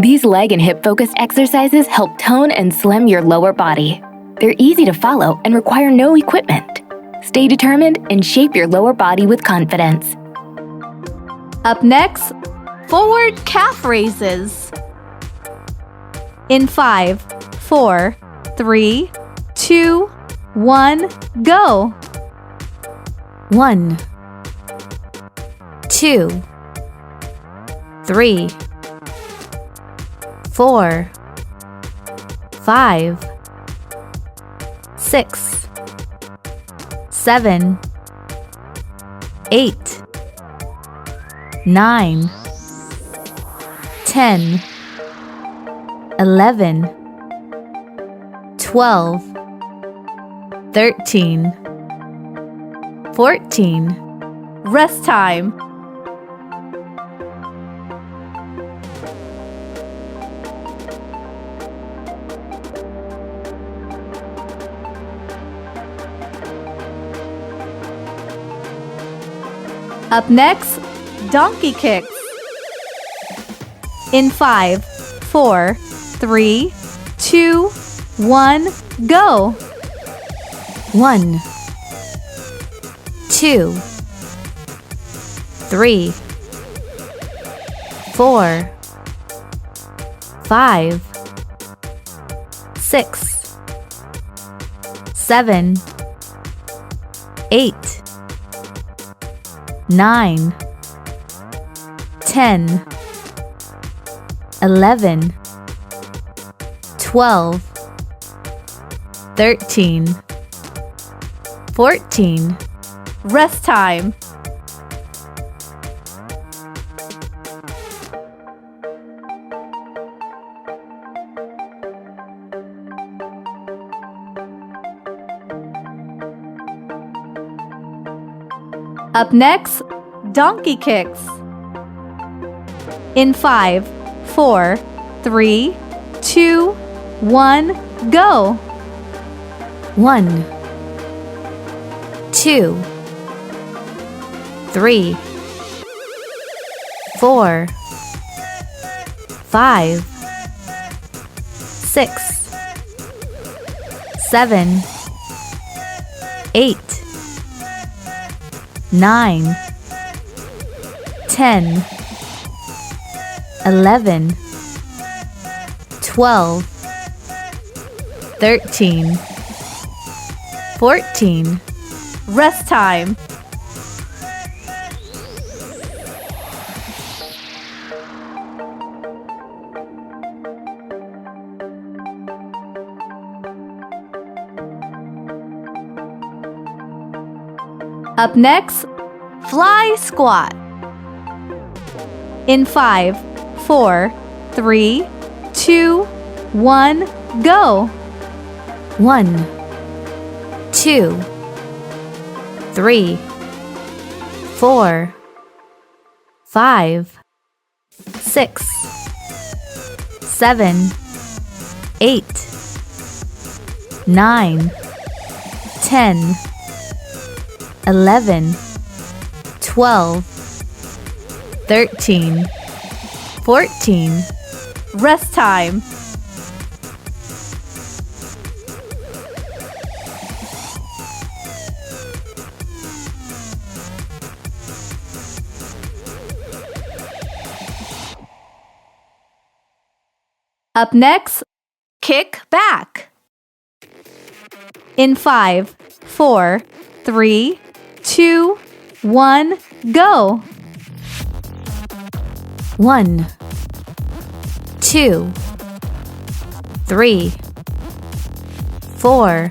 These leg and hip-focused exercises help tone and slim your lower body. They're easy to follow and require no equipment. Stay determined and shape your lower body with confidence. Up next, forward calf raises. In 5, 4, 3, 2, 1, go! 1, 2, 3, 4, 5, 6, 7, 8, 9, 10, 11, 12, 13, 14. Rest time. Up next, donkey kicks. In 5, 4, 3, 2, 1, go! 1, 2, 3, 4, 5, 6, 7, 8, 9, 10, 11, 12, 13, 14. Rest time. Up next, donkey kicks. In 5, 4, 3, 2, 1, go! 1, 2, 3, 4, 5, 6, 7, 8, 9, 10, 11, 12, 13, 14. Rest time. Up next, fly squat. In 5, 4, 3, 2, 1, go! 1, 2, 3, 4, 5, 6, 7, 8, 9, 10, 11, 12, 13, 14. Rest time. Up next, kick back. In 5, 4, 3, 2, 1, go! 1, 2, 3, 4,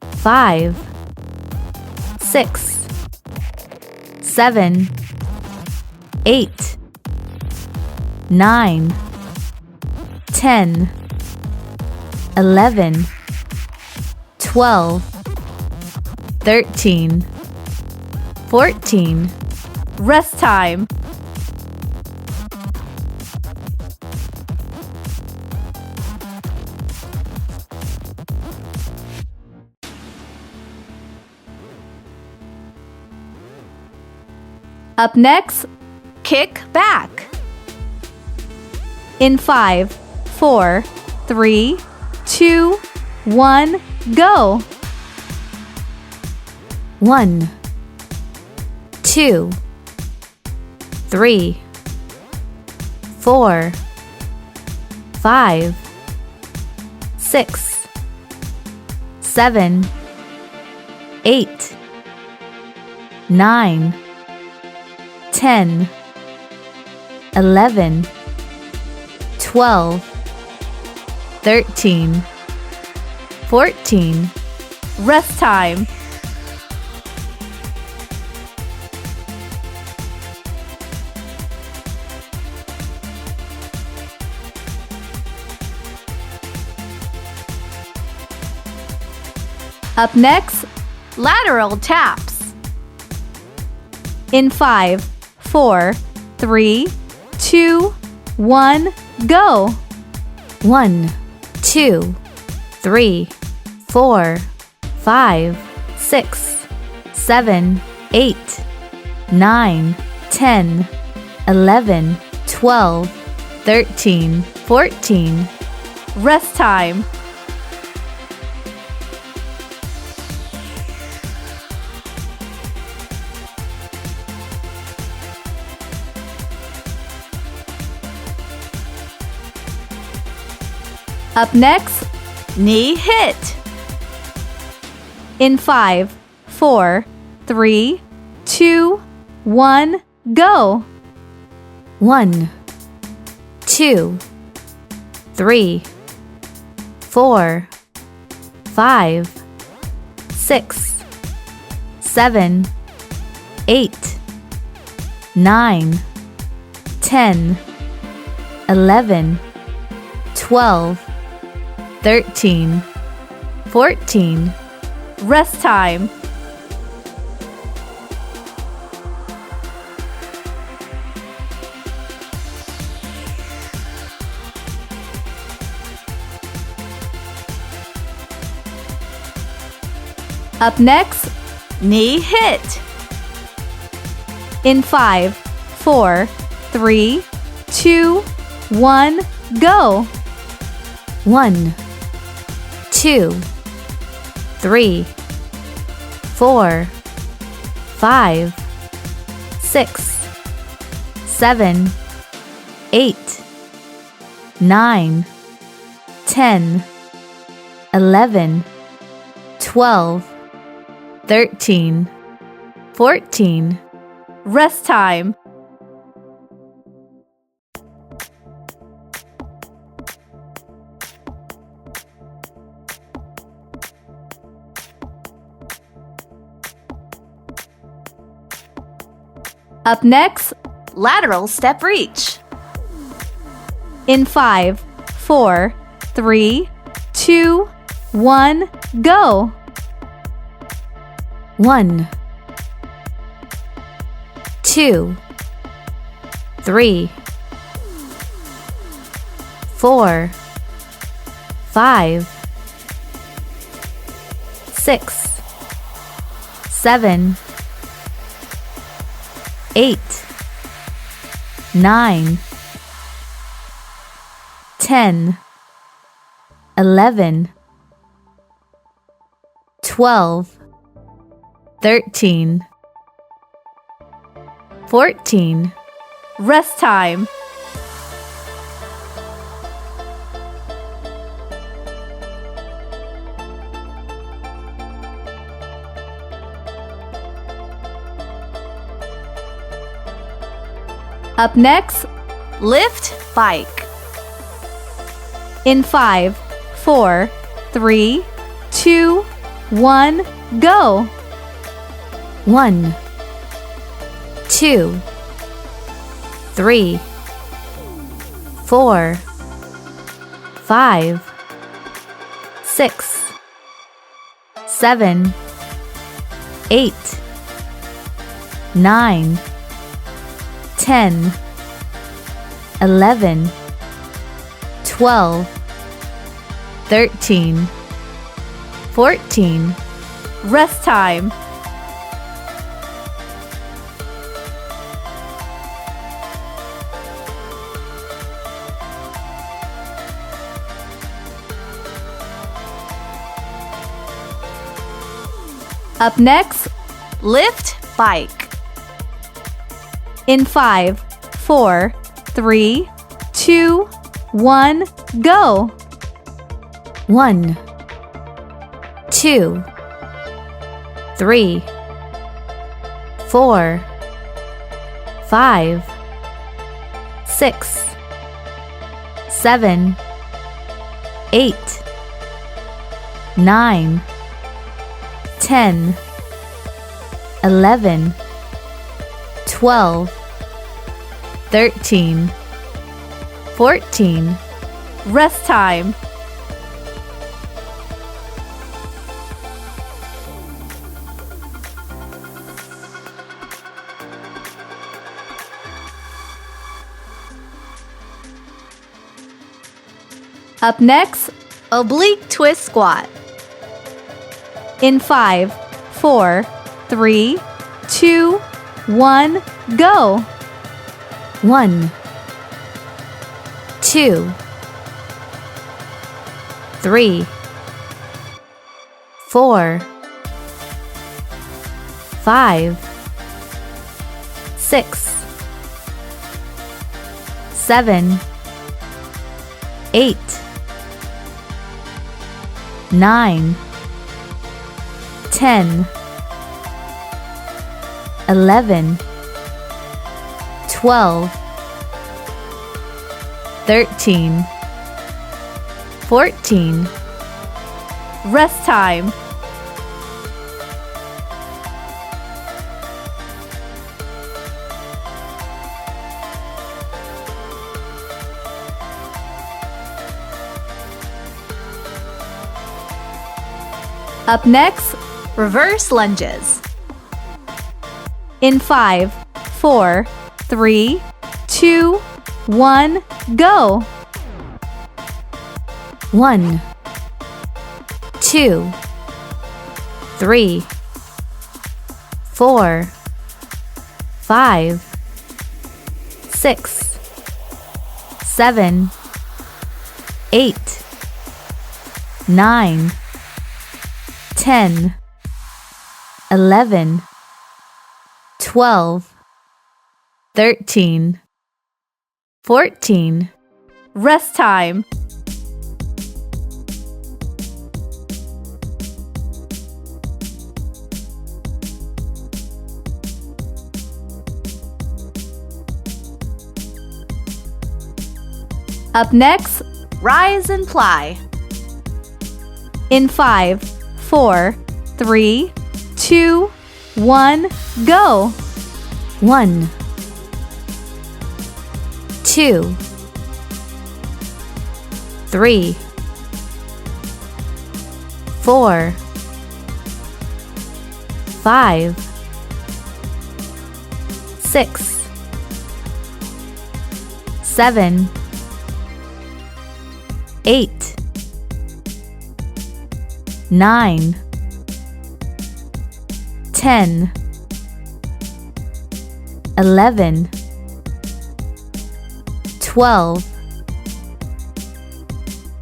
5, 6, 7, 8, 9, 10, 11, 12, 13, 14. Rest time. Up next, kick back. In 5, 4, 3, 2, 1, go! 1, 2, 3, 4, 5, 6, 7, 8, 9, 10, 11, 12, 13, 14. Rest time. Up next, lateral taps. In 5, 4, 3, 2, 1, go! 1, 2, 3, 4, 5, 6, 7, 8, 9, 10, 11, 12, 13, 14. Rest time. Up next, knee hit. In 5, 4, 3, 2, 1, go! 1, 2, 3, 4, 5, 6, 7, 8, 9, 10, 11, 12, 13, 14. Rest time. Up next, knee hit. In 5, 4, 3, 2, 1, go! 1, 2, 3, 4, 5, 6, 7, 8, 9, 10, 11, 12, 13, 14. Rest time. Up next, lateral step reach. In 5, 4, 3, 2, 1, go! 1, 2, 3, 4, 5, 6, 7, 8, 9, 10, 11, 12, 13, 14. Rest time. Up next, lift bike. In 5, 4, 3, 2, 1, go! 1, 2, 3, 4, 5, 6, 7, 8, 9, 10, 11, 12, 13, 14. Rest time. Up next, lift bike. In 5, 4, 3, 2, 1, go. 1, 2, 3, 4, 5, 6, 7, 8, 9, 10, 11, 12, 13, 14. Rest time. Up next, oblique twist squat. In 5, 4, 3, 2, 1, go. 1, 2, 3, 4, 5, 6, 7, 8, 9, 10, 11, 12, 13, 14. Rest time. Up next, reverse lunges. In 5, 4, 3, 2, 1, go. 1, 2, 3, 4, 5, 6, 7, 8, 9, 10, 11, 12, 13, 14. Rest time. Up next, rise and plie. In 5, 4, 3, 2, 1, go. 1, 2, 3, 4, 5, 6, 7, 8, 9, 10, 11, 12,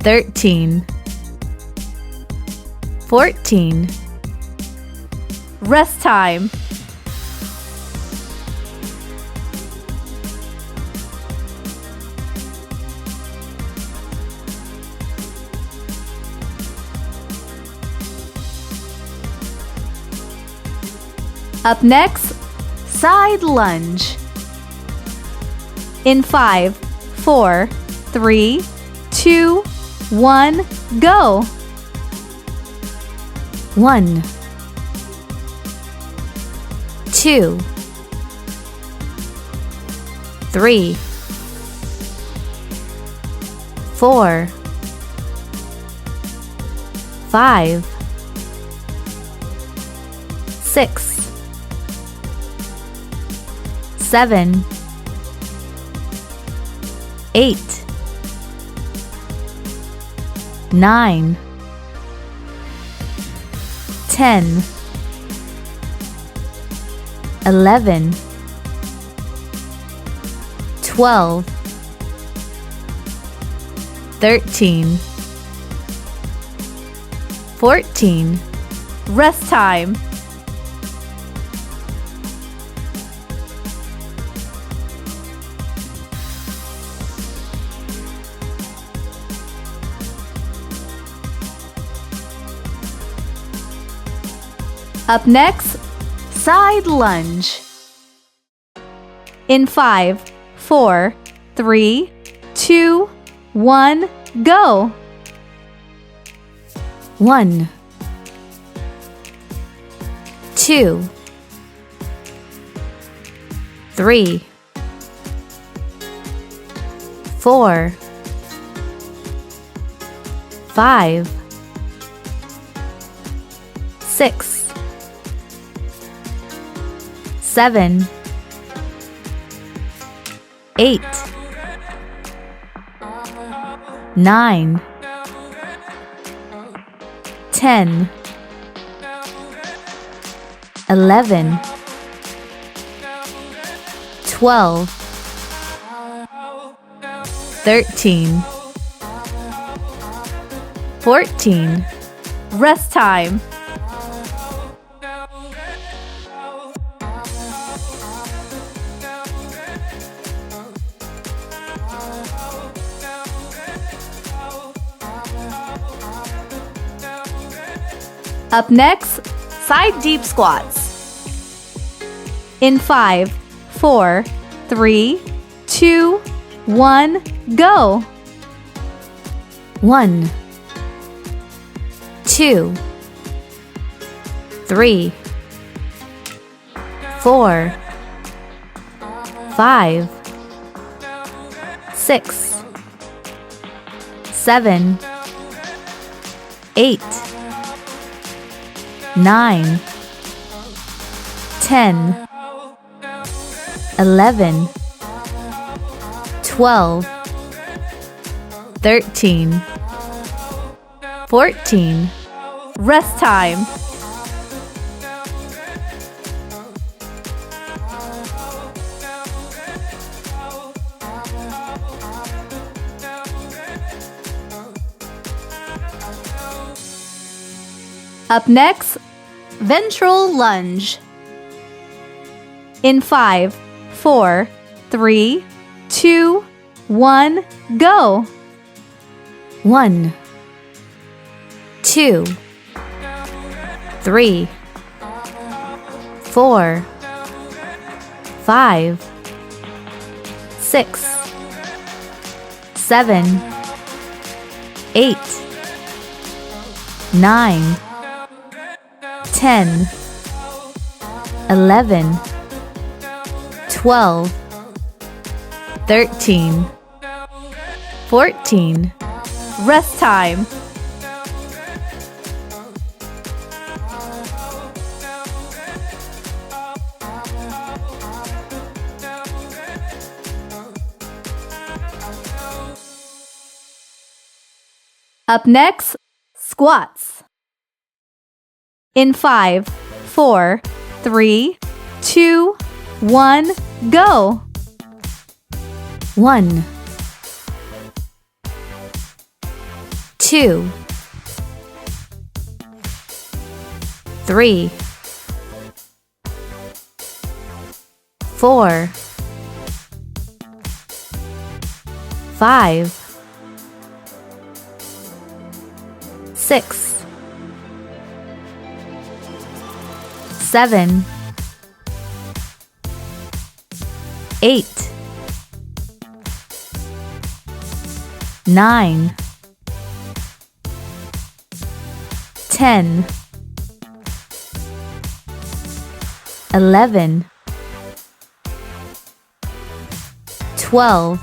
13, 14. Rest time. Up next, side lunge. In 5, 4, 3, 2, 1, go. 1, 2, 3, 4, 5, 6, 7, 8, 9, 10, 11, 12, 13, 14. Rest time. Up next, side lunge. In 5, 4, 3, 2, 1, go! 1, 2, 3, 4, 5, 6, 7, 8, 9, 10, 11, 12, 13, 14. Rest time. Up next, side deep squats. In 5, 4, 3, 2, 1, go! 1, 2, 3, 4, 5, 6, 7, 8, 9, 10, 11, 12, 13, 14. Rest time. Up next, Ventral Lunge. In 5, 4, 3, 2, 1, go! 1, 2, 3, 4, 5, 6, 7, 8, 9, 10, 11, 12, 13, 14. Rest time. Up next, squats. In 5, 4, 3, 2, 1, go! 1, 2, 3, 4, 5, 6, 7, 8, 9, 10, 11, 12,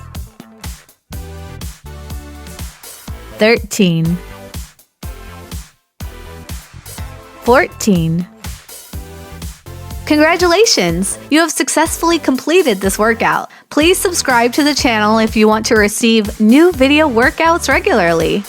13, 14. Congratulations! You have successfully completed this workout. Please subscribe to the channel if you want to receive new video workouts regularly.